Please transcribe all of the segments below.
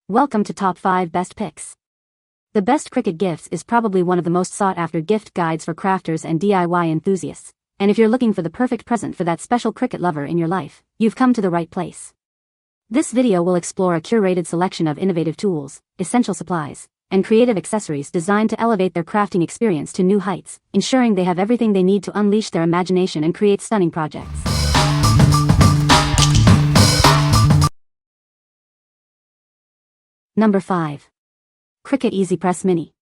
Welcome to Top 5 Best Picks. The Best Cricut Gifts is probably one of the most sought-after gift guides for crafters and DIY enthusiasts, and if you're looking for the perfect present for that special Cricut lover in your life, you've come to the right place. This video will explore a curated selection of innovative tools, essential supplies, and creative accessories designed to elevate their crafting experience to new heights, ensuring they have everything they need to unleash their imagination and create stunning projects. Number 5. Cricut EasyPress Mini.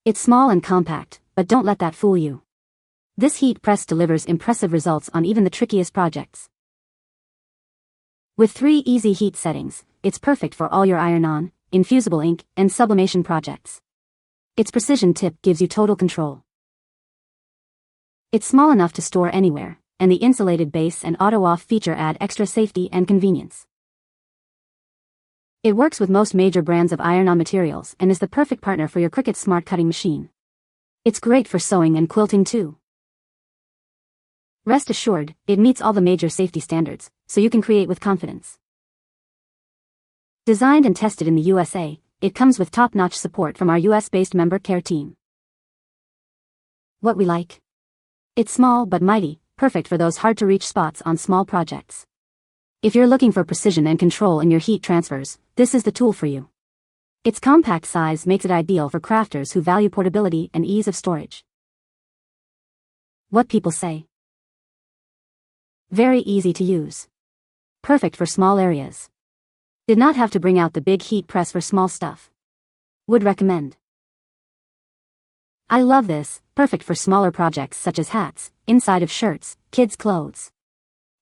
It's small and compact, but don't let that fool you. This heat press delivers impressive results on even the trickiest projects. With 3 easy heat settings, it's perfect for all your iron-on, infusible ink, and sublimation projects. Its precision tip gives you total control. It's small enough to store anywhere, and the insulated base and auto-off feature add extra safety and convenience. It works with most major brands of iron-on materials and is the perfect partner for your Cricut Smart Cutting machine. It's great for sewing and quilting too. Rest assured, it meets all the major safety standards, so you can create with confidence. Designed and tested in the USA, it comes with top-notch support from our US-based member care team. What we like? It's small but mighty, perfect for those hard-to-reach spots on small projects. If you're looking for precision and control in your heat transfers, this is the tool for you. Its compact size makes it ideal for crafters who value portability and ease of storage. What people say? Very easy to use. Perfect for small areas. Did not have to bring out the big heat press for small stuff. Would recommend. I love this, perfect for smaller projects such as hats, inside of shirts, kids' clothes.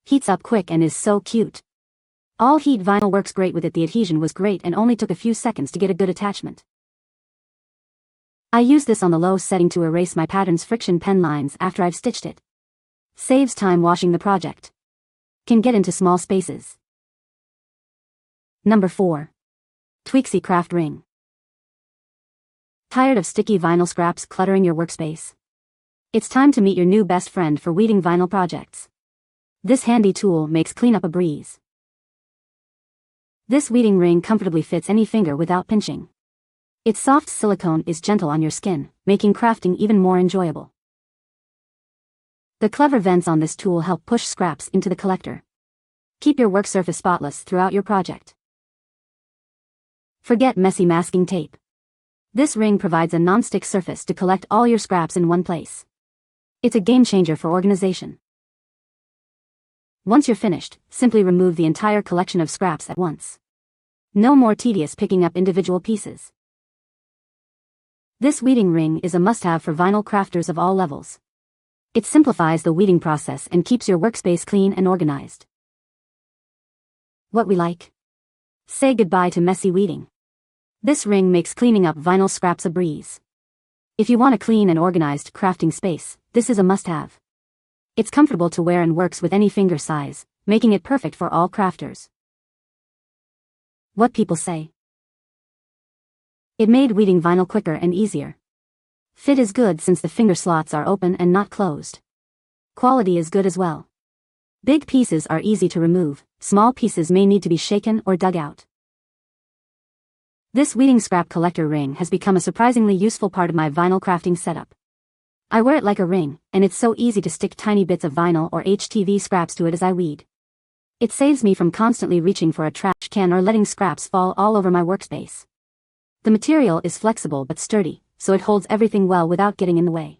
Heats up quick and is so cute. All heat vinyl works great with it. The adhesion was great and only took a few seconds to get a good attachment. I use this on the low setting to erase my pattern's friction pen lines after I've stitched it. Saves time washing the project. Can get into small spaces. Number 4. Tweexy Craft Ring. Tired of sticky vinyl scraps cluttering your workspace? It's time to meet your new best friend for weeding vinyl projects. This handy tool makes cleanup a breeze. This weeding ring comfortably fits any finger without pinching. Its soft silicone is gentle on your skin, making crafting even more enjoyable. The clever vents on this tool help push scraps into the collector. Keep your work surface spotless throughout your project. Forget messy masking tape. This ring provides a non-stick surface to collect all your scraps in one place. It's a game changer for organization. Once you're finished, simply remove the entire collection of scraps at once. No more tedious picking up individual pieces. This weeding ring is a must-have for vinyl crafters of all levels. It simplifies the weeding process and keeps your workspace clean and organized. What we like? Say goodbye to messy weeding. This ring makes cleaning up vinyl scraps a breeze. If you want a clean and organized crafting space, this is a must-have. It's comfortable to wear and works with any finger size, making it perfect for all crafters. What people say? It made weeding vinyl quicker and easier. Fit is good since the finger slots are open and not closed. Quality is good as well. Big pieces are easy to remove, small pieces may need to be shaken or dug out. This weeding scrap collector ring has become a surprisingly useful part of my vinyl crafting setup. I wear it like a ring, and it's so easy to stick tiny bits of vinyl or HTV scraps to it as I weed. It saves me from constantly reaching for a trash can or letting scraps fall all over my workspace. The material is flexible but sturdy, so it holds everything well without getting in the way.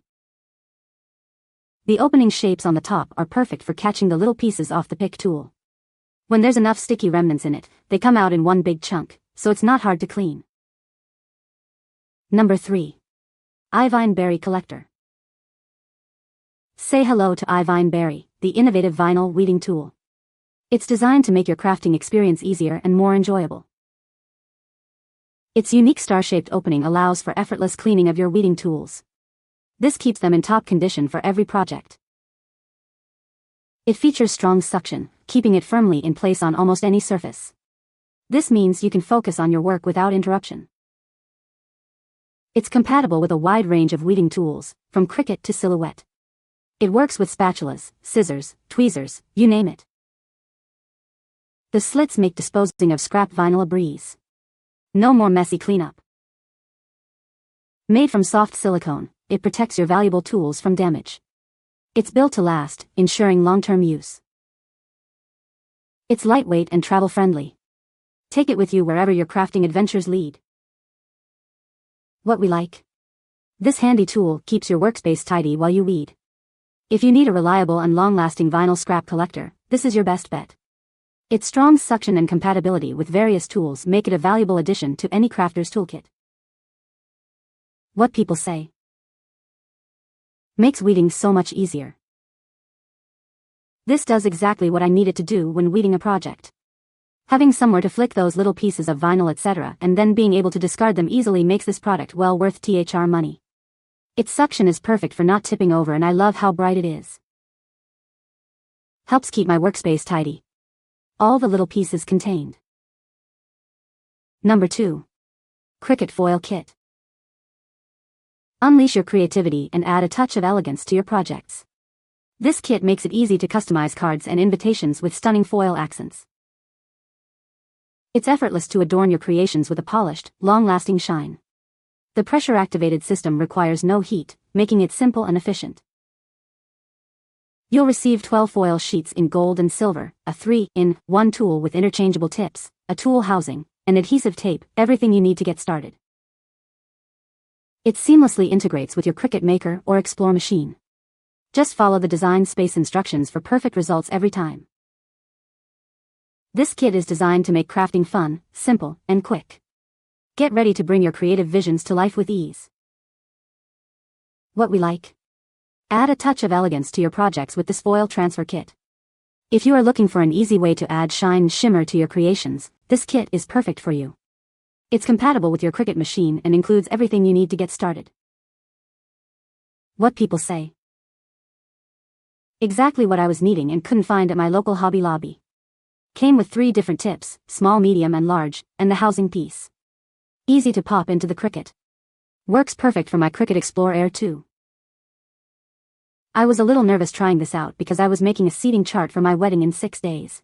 The opening shapes on the top are perfect for catching the little pieces off the pick tool. When there's enough sticky remnants in it, they come out in one big chunk, so it's not hard to clean. Number 3. iVyne Berry Collector. Say hello to iVyne Berry, the innovative vinyl weeding tool. It's designed to make your crafting experience easier and more enjoyable. Its unique star-shaped opening allows for effortless cleaning of your weeding tools. This keeps them in top condition for every project. It features strong suction, keeping it firmly in place on almost any surface. This means you can focus on your work without interruption. It's compatible with a wide range of weeding tools, from Cricut to Silhouette. It works with spatulas, scissors, tweezers, you name it. The slits make disposing of scrap vinyl a breeze. No more messy cleanup. Made from soft silicone, it protects your valuable tools from damage. It's built to last, ensuring long-term use. It's lightweight and travel-friendly. Take it with you wherever your crafting adventures lead. What we like. This handy tool keeps your workspace tidy while you weed. If you need a reliable and long-lasting vinyl scrap collector, this is your best bet. Its strong suction and compatibility with various tools make it a valuable addition to any crafter's toolkit. What people say. Makes weeding so much easier. This does exactly what I needed to do when weeding a project. Having somewhere to flick those little pieces of vinyl etc. and then being able to discard them easily makes this product well worth THR money. Its suction is perfect for not tipping over and I love how bright it is. Helps keep my workspace tidy. All the little pieces contained. Number 2. Cricut Foil Kit. Unleash your creativity and add a touch of elegance to your projects. This kit makes it easy to customize cards and invitations with stunning foil accents. It's effortless to adorn your creations with a polished, long-lasting shine. The pressure-activated system requires no heat, making it simple and efficient. You'll receive 12 foil sheets in gold and silver, a 3-in-1 tool with interchangeable tips, a tool housing, and adhesive tape, everything you need to get started. It seamlessly integrates with your Cricut Maker or Explore machine. Just follow the design space instructions for perfect results every time. This kit is designed to make crafting fun, simple, and quick. Get ready to bring your creative visions to life with ease. What we like. Add a touch of elegance to your projects with this foil transfer kit. If you are looking for an easy way to add shine and shimmer to your creations, this kit is perfect for you. It's compatible with your Cricut machine and includes everything you need to get started. What people say. Exactly what I was needing and couldn't find at my local Hobby Lobby. Came with 3 different tips, small, medium and large, and the housing piece. Easy to pop into the Cricut. Works perfect for my Cricut Explore Air 2. I was a little nervous trying this out because I was making a seating chart for my wedding in 6 days.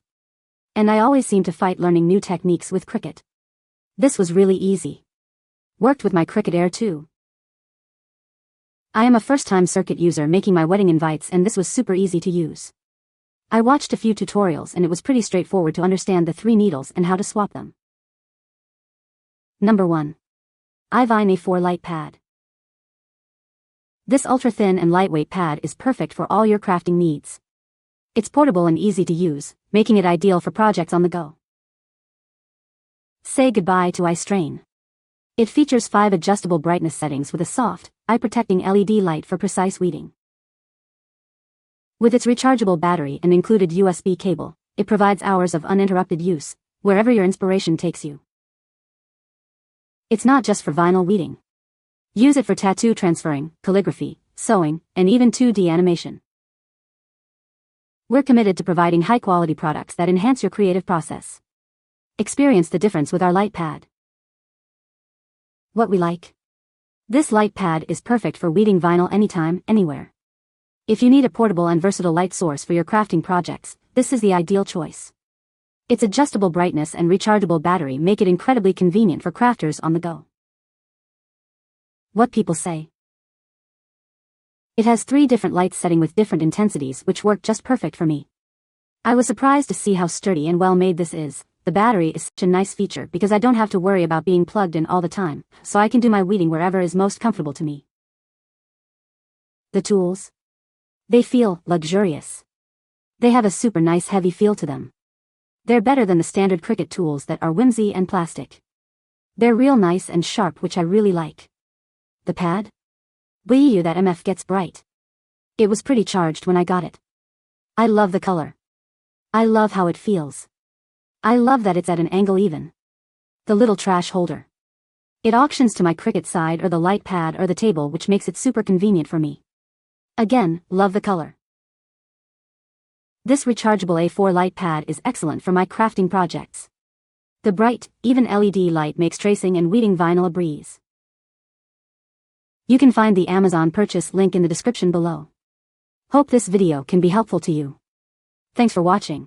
And I always seem to fight learning new techniques with Cricut. This was really easy. Worked with my Cricut Air 2. I am a first-time Cricut user making my wedding invites and this was super easy to use. I watched a few tutorials and it was pretty straightforward to understand the 3 needles and how to swap them. Number 1. iVyne A4 Light Pad. This ultra-thin and lightweight pad is perfect for all your crafting needs. It's portable and easy to use, making it ideal for projects on the go. Say goodbye to eye strain. It features 5 adjustable brightness settings with a soft, eye-protecting LED light for precise weeding. With its rechargeable battery and included USB cable, it provides hours of uninterrupted use, wherever your inspiration takes you. It's not just for vinyl weeding. Use it for tattoo transferring, calligraphy, sewing, and even 2D animation. We're committed to providing high-quality products that enhance your creative process. Experience the difference with our light pad. What we like. This light pad is perfect for weeding vinyl anytime, anywhere. If you need a portable and versatile light source for your crafting projects, this is the ideal choice. Its adjustable brightness and rechargeable battery make it incredibly convenient for crafters on the go. What people say. It has 3 different lights setting with different intensities which work just perfect for me. I was surprised to see how sturdy and well made this is. The battery is such a nice feature because I don't have to worry about being plugged in all the time, so I can do my weeding wherever is most comfortable to me. The tools. They feel luxurious. They have a super nice heavy feel to them. They're better than the standard Cricut tools that are whimsy and plastic. They're real nice and sharp, which I really like. The pad? Wee that MF gets bright. It was pretty charged when I got it. I love the color. I love how it feels. I love that it's at an angle even. The little trash holder. It auctions to my Cricut side or the light pad or the table, which makes it super convenient for me. Again, love the color. This rechargeable A4 light pad is excellent for my crafting projects. The bright, even LED light makes tracing and weeding vinyl a breeze. You can find the Amazon purchase link in the description below. Hope this video can be helpful to you. Thanks for watching.